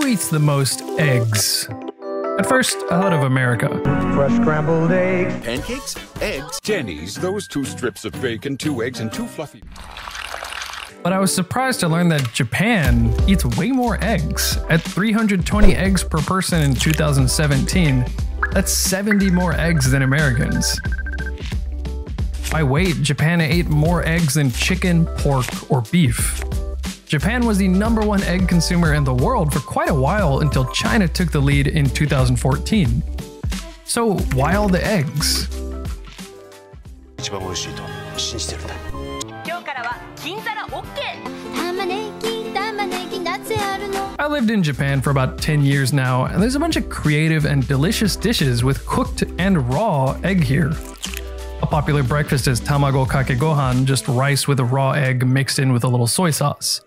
Who eats the most eggs? At first, I thought of America. Fresh scrambled eggs. Pancakes? Eggs? Jenny's, those 2 strips of bacon, 2 eggs, and 2 fluffy. But I was surprised to learn that Japan eats way more eggs. At 320 eggs per person in 2017, that's 70 more eggs than Americans. By weight, Japan ate more eggs than chicken, pork, or beef. Japan was the #1 egg consumer in the world for quite a while until China took the lead in 2014. So why all the eggs? I lived in Japan for about 10 years now, and there's a bunch of creative and delicious dishes with cooked and raw egg here. A popular breakfast is tamago kake gohan, just rice with a raw egg mixed in with a little soy sauce.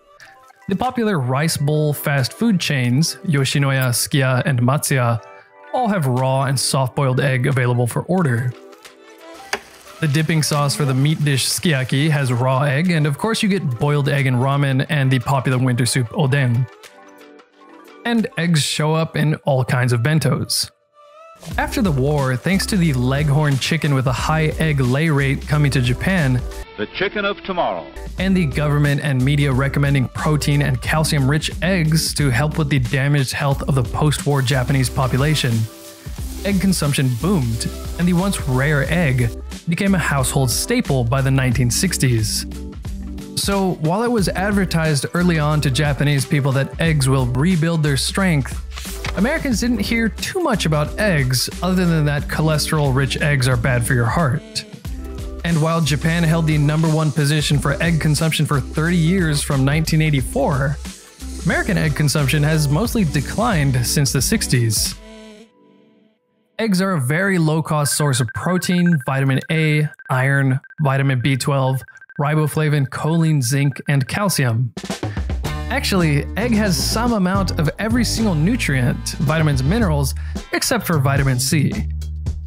The popular rice bowl fast food chains, Yoshinoya, Sukiya, and Matsuya, all have raw and soft-boiled egg available for order. The dipping sauce for the meat dish sukiyaki has raw egg, and of course you get boiled egg in ramen and the popular winter soup oden. And eggs show up in all kinds of bentos. After the war, thanks to the Leghorn chicken with a high egg lay rate coming to Japan, the chicken of tomorrow, and the government and media recommending protein and calcium-rich eggs to help with the damaged health of the post-war Japanese population, egg consumption boomed, and the once rare egg became a household staple by the 1960s. So while it was advertised early on to Japanese people that eggs will rebuild their strength, Americans didn't hear too much about eggs other than that cholesterol-rich eggs are bad for your heart. And while Japan held the #1 position for egg consumption for 30 years from 1984, American egg consumption has mostly declined since the 60s. Eggs are a very low-cost source of protein, vitamin A, iron, vitamin B12, riboflavin, choline, zinc, and calcium. Actually, egg has some amount of every single nutrient, vitamins and minerals, except for vitamin C.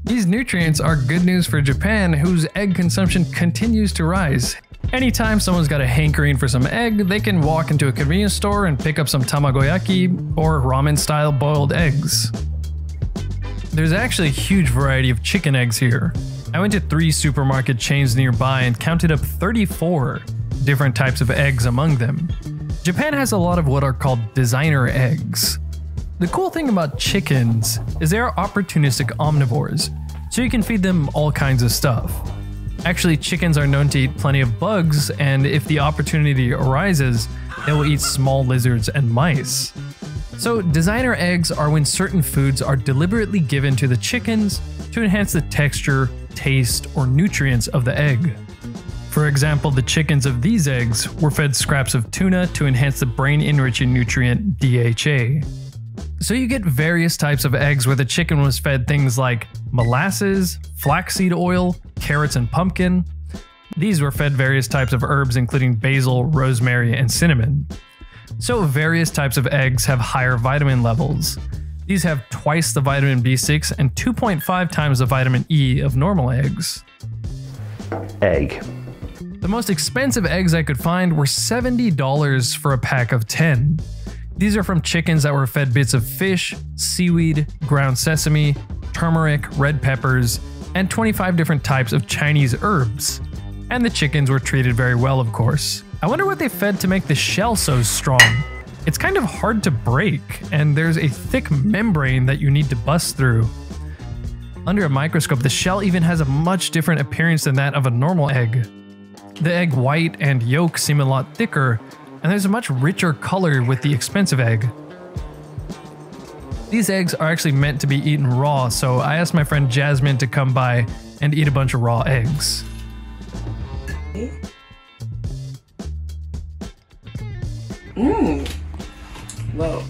These nutrients are good news for Japan, whose egg consumption continues to rise. Anytime someone's got a hankering for some egg, they can walk into a convenience store and pick up some tamagoyaki or ramen-style boiled eggs. There's actually a huge variety of chicken eggs here. I went to 3 supermarket chains nearby and counted up 34 different types of eggs among them. Japan has a lot of what are called designer eggs. The cool thing about chickens is they are opportunistic omnivores, so you can feed them all kinds of stuff. Actually, chickens are known to eat plenty of bugs, and if the opportunity arises, they will eat small lizards and mice. So designer eggs are when certain foods are deliberately given to the chickens to enhance the texture, taste, or nutrients of the egg. For example, the chickens of these eggs were fed scraps of tuna to enhance the brain-enriching nutrient DHA. So you get various types of eggs where the chicken was fed things like molasses, flaxseed oil, carrots, and pumpkin. These were fed various types of herbs including basil, rosemary, and cinnamon. So various types of eggs have higher vitamin levels. These have twice the vitamin B6 and 2.5 times the vitamin E of normal eggs. Egg. The most expensive eggs I could find were $70 for a pack of 10. These are from chickens that were fed bits of fish, seaweed, ground sesame, turmeric, red peppers, and 25 different types of Chinese herbs. And the chickens were treated very well, of course. I wonder what they fed to make the shell so strong. It's kind of hard to break, and there's a thick membrane that you need to bust through. Under a microscope, the shell even has a much different appearance than that of a normal egg. The egg white and yolk seem a lot thicker, and there's a much richer color with the expensive egg. These eggs are actually meant to be eaten raw, so I asked my friend Jasmine to come by and eat a bunch of raw eggs. Whoa.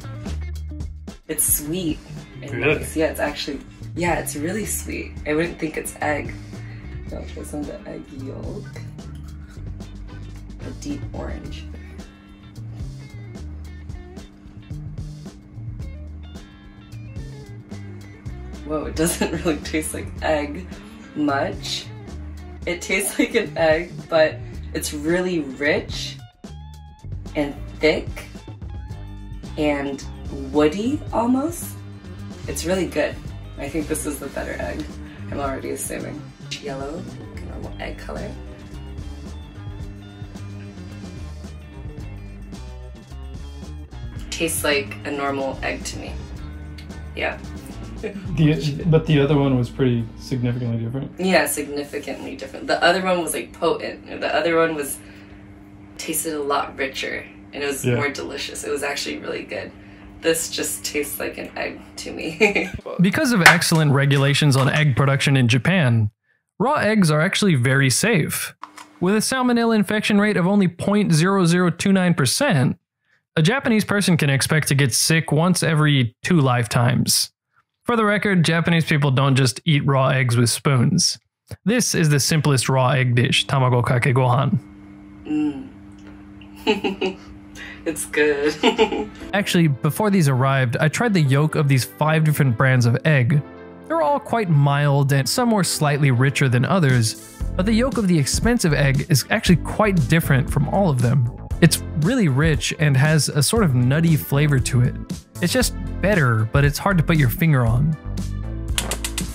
It's sweet. Really? Yeah, it's actually, yeah, it's really sweet. I wouldn't think it's egg. I'll try some of the egg yolk. A deep orange. Whoa, it doesn't really taste like egg much. It tastes like an egg, but it's really rich and thick and woody almost. It's really good. I think this is the better egg. I'm already assuming. Yellow, normal egg color. Tastes like a normal egg to me. Yeah. But the other one was pretty significantly different. Yeah, significantly different. The other one was like potent. The other one was tasted a lot richer and it was more delicious. It was actually really good. This just tastes like an egg to me. Because of excellent regulations on egg production in Japan, raw eggs are actually very safe. With a salmonella infection rate of only 0.0029%, a Japanese person can expect to get sick once every 2 lifetimes. For the record, Japanese people don't just eat raw eggs with spoons. This is the simplest raw egg dish, tamago kake gohan. It's good. Actually, before these arrived, I tried the yolk of these 5 different brands of egg. They're all quite mild and some were slightly richer than others, but the yolk of the expensive egg is actually quite different from all of them. It's really rich and has a sort of nutty flavor to it. It's just better, but it's hard to put your finger on.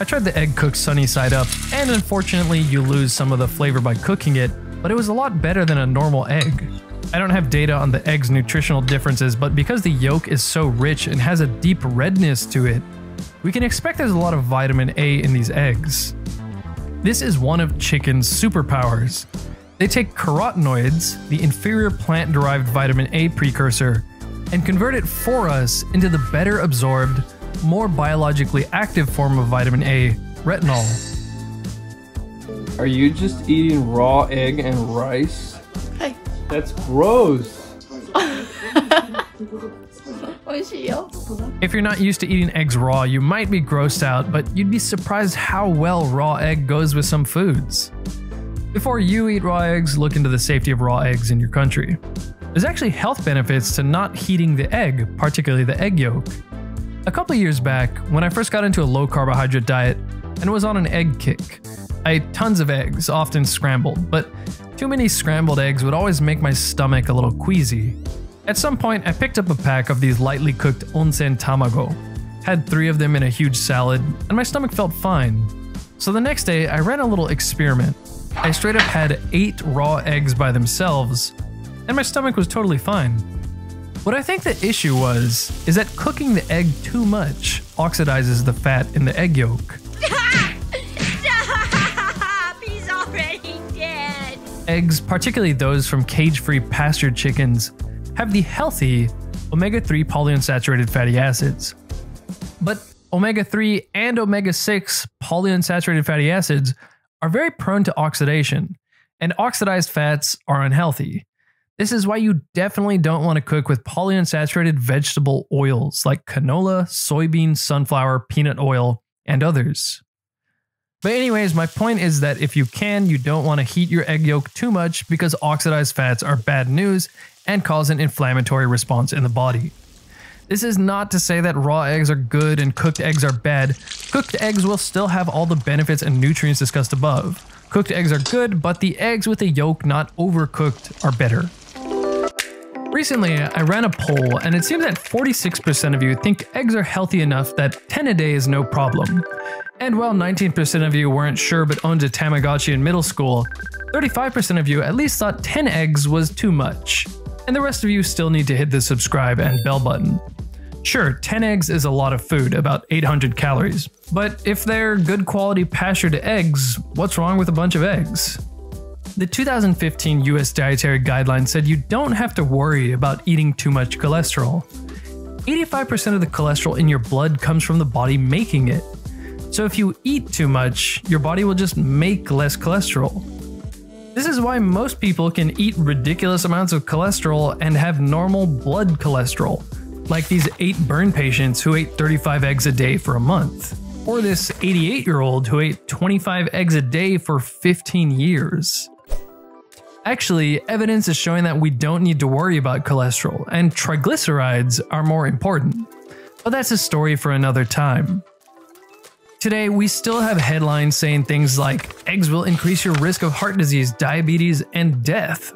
I tried the egg cooked sunny side up, and unfortunately you lose some of the flavor by cooking it, but it was a lot better than a normal egg. I don't have data on the egg's nutritional differences, but because the yolk is so rich and has a deep redness to it, we can expect there's a lot of vitamin A in these eggs. This is one of chicken's superpowers. They take carotenoids, the inferior plant-derived vitamin A precursor, and convert it for us into the better absorbed, more biologically active form of vitamin A, retinol. Are you just eating raw egg and rice? Hi. That's gross. If you're not used to eating eggs raw, you might be grossed out, but you'd be surprised how well raw egg goes with some foods. Before you eat raw eggs, look into the safety of raw eggs in your country. There's actually health benefits to not heating the egg, particularly the egg yolk. A couple of years back, when I first got into a low carbohydrate diet and was on an egg kick, I ate tons of eggs, often scrambled, but too many scrambled eggs would always make my stomach a little queasy. At some point, I picked up a pack of these lightly cooked onsen tamago, had 3 of them in a huge salad, and my stomach felt fine. So the next day, I ran a little experiment. I straight up had 8 raw eggs by themselves, and my stomach was totally fine. What I think the issue is that cooking the egg too much oxidizes the fat in the egg yolk. Stop! He's already dead! Eggs, particularly those from cage-free pastured chickens, have the healthy omega-3 polyunsaturated fatty acids. But omega-3 and omega-6 polyunsaturated fatty acids are very prone to oxidation, and oxidized fats are unhealthy. This is why you definitely don't want to cook with polyunsaturated vegetable oils like canola, soybean, sunflower, peanut oil, and others. But anyways, my point is that if you can, you don't want to heat your egg yolk too much because oxidized fats are bad news and cause an inflammatory response in the body. This is not to say that raw eggs are good and cooked eggs are bad. Cooked eggs will still have all the benefits and nutrients discussed above. Cooked eggs are good, but the eggs with the yolk not overcooked are better. Recently, I ran a poll and it seems that 46% of you think eggs are healthy enough that 10 a day is no problem. And while 19% of you weren't sure but owned a Tamagotchi in middle school, 35% of you at least thought 10 eggs was too much. And the rest of you still need to hit the subscribe and bell button. Sure, 10 eggs is a lot of food, about 800 calories. But if they're good quality pastured eggs, what's wrong with a bunch of eggs? The 2015 US Dietary Guidelines said you don't have to worry about eating too much cholesterol. 85% of the cholesterol in your blood comes from the body making it. So if you eat too much, your body will just make less cholesterol. This is why most people can eat ridiculous amounts of cholesterol and have normal blood cholesterol, like these 8 burn patients who ate 35 eggs a day for a month, or this 88-year-old who ate 25 eggs a day for 15 years. Actually, evidence is showing that we don't need to worry about cholesterol, and triglycerides are more important. But that's a story for another time. Today, we still have headlines saying things like, eggs will increase your risk of heart disease, diabetes, and death.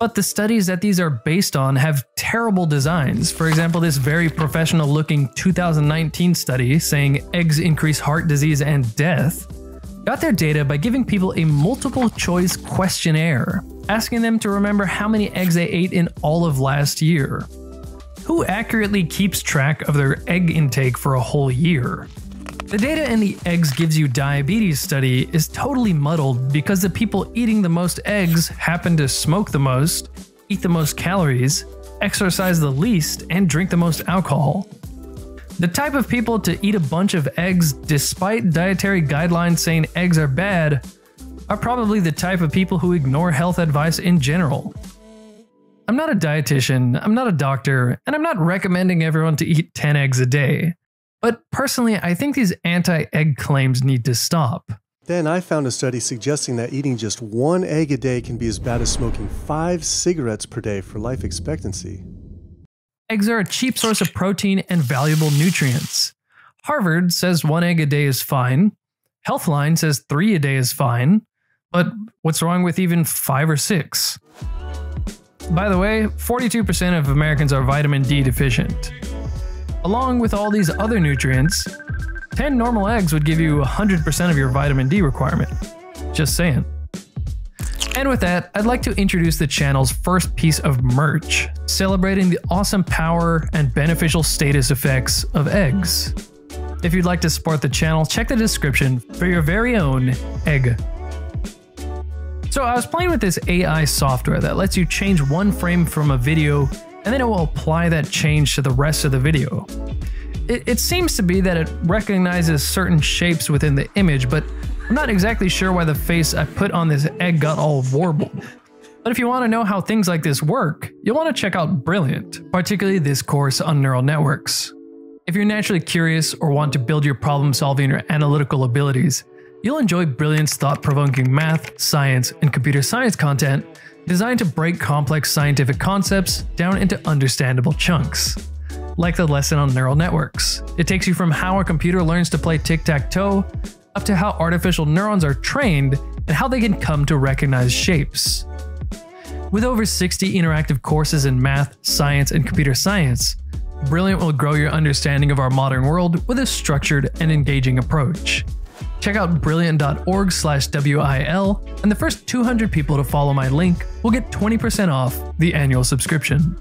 But the studies that these are based on have terrible designs. For example, this very professional looking 2019 study saying eggs increase heart disease and death got their data by giving people a multiple choice questionnaire, asking them to remember how many eggs they ate in all of last year. Who accurately keeps track of their egg intake for a whole year? The data in the Eggs Gives You Diabetes study is totally muddled because the people eating the most eggs happen to smoke the most, eat the most calories, exercise the least, and drink the most alcohol. The type of people to eat a bunch of eggs despite dietary guidelines saying eggs are bad are probably the type of people who ignore health advice in general. I'm not a dietitian, I'm not a doctor, and I'm not recommending everyone to eat 10 eggs a day. But personally, I think these anti-egg claims need to stop. Then I found a study suggesting that eating just 1 egg a day can be as bad as smoking 5 cigarettes per day for life expectancy. Eggs are a cheap source of protein and valuable nutrients. Harvard says 1 egg a day is fine. Healthline says 3 a day is fine. But what's wrong with even 5 or 6? By the way, 42% of Americans are vitamin D deficient. Along with all these other nutrients, 10 normal eggs would give you 100% of your vitamin D requirement. Just saying. And with that, I'd like to introduce the channel's first piece of merch, celebrating the awesome power and beneficial status effects of eggs. If you'd like to support the channel, check the description for your very own egg. So I was playing with this AI software that lets you change one frame from a video and then it will apply that change to the rest of the video. It seems to be that it recognizes certain shapes within the image, but I'm not exactly sure why the face I put on this egg got all warbled. But if you want to know how things like this work, you'll want to check out Brilliant, particularly this course on neural networks. If you're naturally curious or want to build your problem-solving or analytical abilities, you'll enjoy Brilliant's thought-provoking math, science, and computer science content designed to break complex scientific concepts down into understandable chunks. Like the lesson on neural networks. It takes you from how a computer learns to play tic-tac-toe up to how artificial neurons are trained and how they can come to recognize shapes. With over 60 interactive courses in math, science, and computer science, Brilliant will grow your understanding of our modern world with a structured and engaging approach. Check out brilliant.org/WIL, and the first 200 people to follow my link will get 20% off the annual subscription.